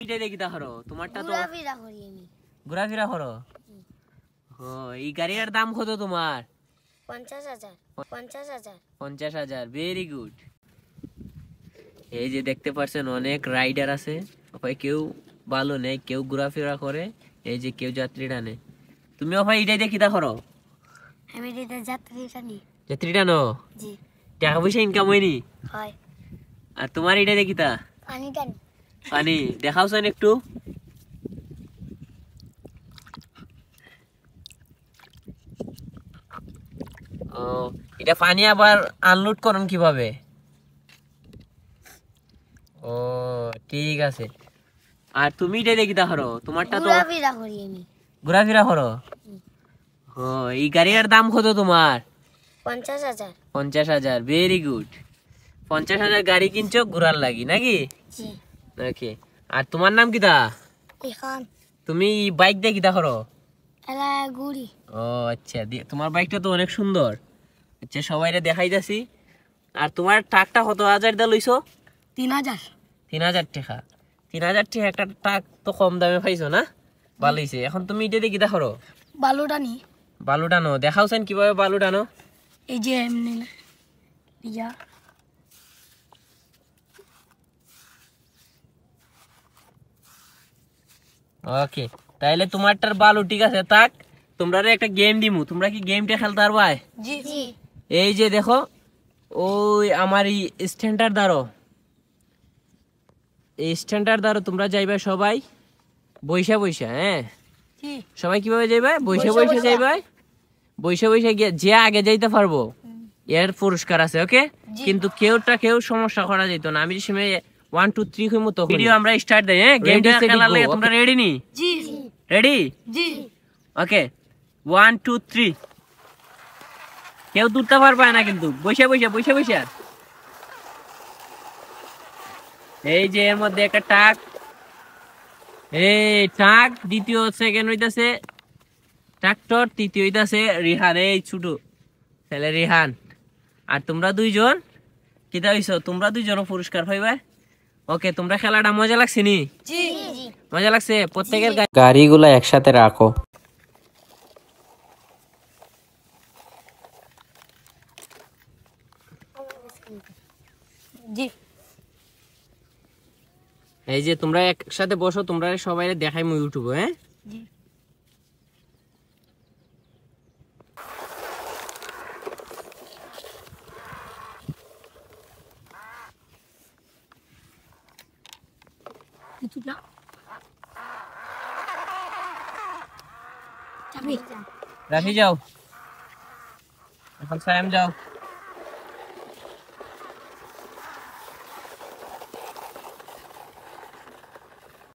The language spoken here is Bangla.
এটা দেখি তাহরো তোমারটা তো ঘোরাফেরা করি আমি। ঘোরাফেরা করো। ও এই গাড়ির দাম কত তোমার? 50,000 50,000। 50,000। Very good. এই যে দেখতে পাচ্ছেন অনেক রাইডার আছে, ভাই কেউ ভালো নেই, কেউ ঘোরাফেরা করে, এই যে কেউ যাত্রী টানে। তুমিও ভাই এটাই দেখি করো? আমি এটা যাত্রী টানি। যাত্রী টানো? জি। টাকা পয়সা ইনকাম হয়নি? হয়। আর তোমার এটা দেখি তা? পানি টানি। পানি দেখাওছেন একটু? ও এটা পানি আবার আনলোড করেন কিভাবে? ও ঠিক আছে। আর তুমি এটা দেখি করো? তোমারটা তো ঘোরাফেরা করি আমি। ঘোরাফেরা করো। ও এই গাড়ির দাম কত তোমার? 50,000। 50,000। Very good. 50,000 গাড়ি কিনছো ঘোরার লাগি নাকি? জি। ওকে। আর তোমার নাম কি দা? এখন তুমি বাইক দিয়ে কিতা করো? এলা গুড়ি। ও আচ্ছা, তোমার বাইকটা তো অনেক সুন্দর। আচ্ছা সবাইরে দেখাইতাছি। আর তোমার ট্রাকটা কত হাজার দিয়ে লইছো? 3,000। 3,000 টাকা। 3,000 টাকা একটা ট্রাক তো কম দামে পাইছো না? ভালো হইছে। এখন তুমি এটা দিয়ে কিতা করো? বালু টানি। বালু টানো দেখাওছেন কিভাবে বালু টানো? এই যে এমনি না ইয়া। ওকে, তাইলে তোমারটার বালু ঠিক আছে থাক। তোমরা একটা গেম দিমু, তোমরা কি গেমটা খেলতে পারবা? জি জি। এই যে দেখো, ওই আমার এই স্ট্যান্ডার্ড দ্বারো, এই স্ট্যান্ডার্ড দ্বারো তোমরা যাইবা সবাই বৈশা বৈশা। হ্যাঁ জি। সবাই কিভাবে যাইবা? বৈশা বৈশা যাইবা। বৈশা বৈশা গিয়ে যে আগে যাইতে পারবো এর পুরস্কার আছে। ওকে, কিন্তু কেউ সমস্যা করা যেত না। আমি সময় 1 2 3 কইমু তখন ভিডিও আমরা স্টার্ট দেই। হ্যাঁ গেমটা খেলার লাগে তোমরা রেডি নি? জি রেডি? জি। ওকে 1 2 3। কেউ দূরতে পারবে না কিন্তু বৈশা বৈশা বৈশা বৈশা। এই যে এর মধ্যে একটা টাক, এই টাক দ্বিতীয় সেকেন্ড হইতাছে ট্রাক্টর, তৃতীয় হইতাছে রিহান, এই ছোট ছেলে রিহান। আর তোমরা দুইজন কিতা হইছো? তোমরা দুইজন পুরস্কার পাইবা। ওকে, তোমরা খেলাটা মজা লাগছে নি? জি। মজা লাগছে? প্রত্যেকের গাড়িগুলা একসাথে রাখো। জি। এই যে তোমরা একসাথে বসো, তোমরা সবাই দেখাই মু ইউটিউবে। হ্যাঁ জি। কিছু না চাবি রাখি যাও, এখন সায়াম যাও।